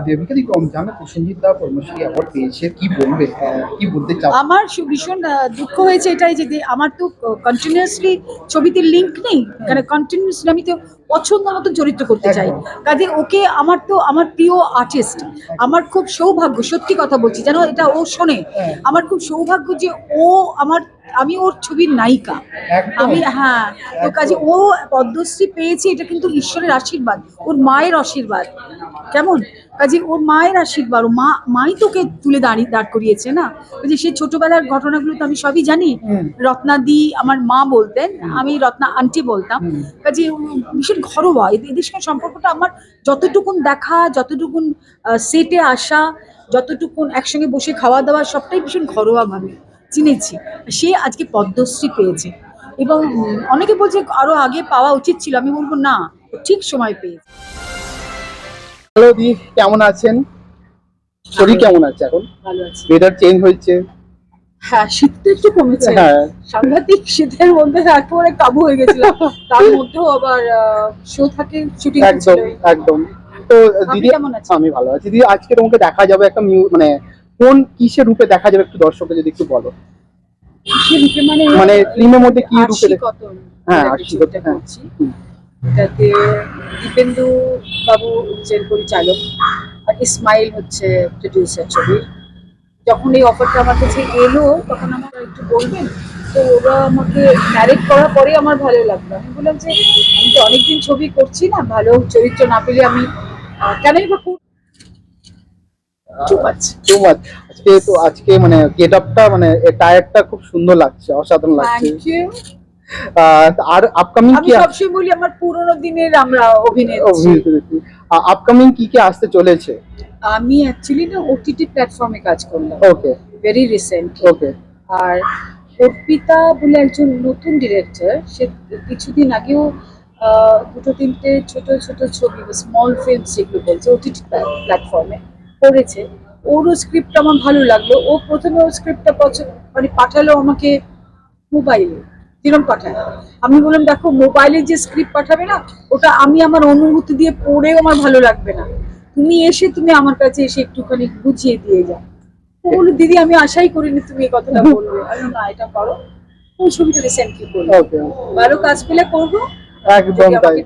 দেবিকা রমজান প্রসেনজিৎ দা Padmashri award পেয়েছে, কি বলবে? কি বলতে চাও? আমার ভীষণ দুঃখ হয়েছে এটাই যে আমার তো কন্টিনিউয়াসলি ছবিতে লিঙ্ক নেই, কারণ কন্টিনিউয়াসলি আমি তো পছন্দ মতো চরিত্র করতে চাই। কাজে ওকে আমার প্রিয় আর্টিস্ট, আমার খুব সৌভাগ্য, সত্যি কথা বলছি, যেন এটা ও শোনে, আমার খুব সৌভাগ্য যে ও আমি ওর ছবির নায়িকা। আমি হ্যাঁ, তো কাজে ও পদ্মশ্রী পেয়েছে, এটা কিন্তু ঈশ্বরের আশীর্বাদ, ওর মায়ের আশীর্বাদ। কেমন কাজে ওর মায়ের আশীর্বাদ, ও মাই তোকে তুলে দাঁড় করিয়েছে না। কাজে সেই ছোটবেলার ঘটনাগুলো তো আমি সবই জানি। রত্নাদি আমার মা বলতেন, আমি রত্না আন্টি বলতাম। কাজে ভীষণ ঘরোয়া এদের সঙ্গে সম্পর্কটা আমার, যতটুকুন দেখা, যতটুকুন সেটে আসা, যতটুকুন একসঙ্গে বসে খাওয়া দাওয়া, সবটাই ভীষণ ঘরোয়া ভাবে চিনেছি। সে আজকে পদ্মশ্রী পেয়েছে এবং অনেকে বলছে আরো আগে পাওয়া উচিত ছিল, আমি বলবো না, ঠিক সময় পেয়েছে। হ্যালো দি, কেমন আছেন? শরীর কেমন আছে এখন? ভালো আছে। ওয়েদার চেঞ্জ হয়েছে। হ্যাঁ, শীতটা একটু কমেছে। হ্যাঁ, সাংঘাতিক শীতের মধ্যে একেবারে কাবু হয়ে গেছিলাম। তার মধ্যেও আবার শো থাকে, শুটিং একদম ছিল। একদম। তো আপনি দিদি, কেমন আছেন? আমি ভালো আছি দিদি। আজকে তোমাকে দেখা যাবে একটা মানে কোন কিসের রূপে দেখা যাবে, একটু দর্শককে যদি একটু বলো। মানে ফিল্মের মধ্যে কি রূপে কতন, হ্যাঁ, একটা আশি ছবিটা হ্যাঁ। করছি। এটাতে দীপেন্দু বাবু হচ্ছেন পরিচালক, আর ইসমাইল হচ্ছে প্রডিউসার ছবির। যখন এই অফারটা আমার কাছে এলো, তখন আমার একটু বলবেন, তো ওরা আমাকে ডাইরেক্ট করার পরে আমার ভালো লাগলো। আমি বললাম যে আমি তো অনেকদিন ছবি করছি না, ভালো চরিত্র না পেলে আমি কেনই বা টু মাচ। আজকে মানে গেট আপটা, মানে টায়ারটা খুব সুন্দর লাগছে, অসাধারণ লাগছে। Thank you. আর আপকামিং আমি কি সবসময় বলি আমার পুরোনো দিনের আমরা অভিনেত্রী। আপকামিং কি আসতে চলেছে? আমি অ্যাকচুয়ালি না ওটিটি প্ল্যাটফর্মে কাজ করলাম, ওকে ভেরি রিসেন্ট। ওকে। আর অর্পিতা বলে একজন নতুন ডিরেক্টর, সে কিছুদিন আগেও দুটো তিনটে ছোট ছোট ছবি, স্মল ফিল্মস যেগুলো বলছে, ওটিটি প্ল্যাটফর্মে করেছে। ওরও স্ক্রিপ্ট আমার ভালো লাগলো। ও প্রথমে ওর স্ক্রিপ্টটা মানে পাঠালো আমাকে মোবাইলে, কিরম পাঠায়। আমি বললাম দেখো, মোবাইলে যে স্ক্রিপ্ট পাঠাবে না, ওটা আমি আমার অনুভূতি দিয়ে পড়েও আমার ভালো লাগবে না, তুমি আমার কাছে এসে একটুখানি বুঝিয়ে দিয়ে যাও। ও বললো দিদি আমি আশাই করিনি তুমি এই কথাটা বলবে। আমি না, এটা করো। ওই ছবিটা রিসেন্টলি করবো, ভালো কাজ পেলে করবো। একদম তাই।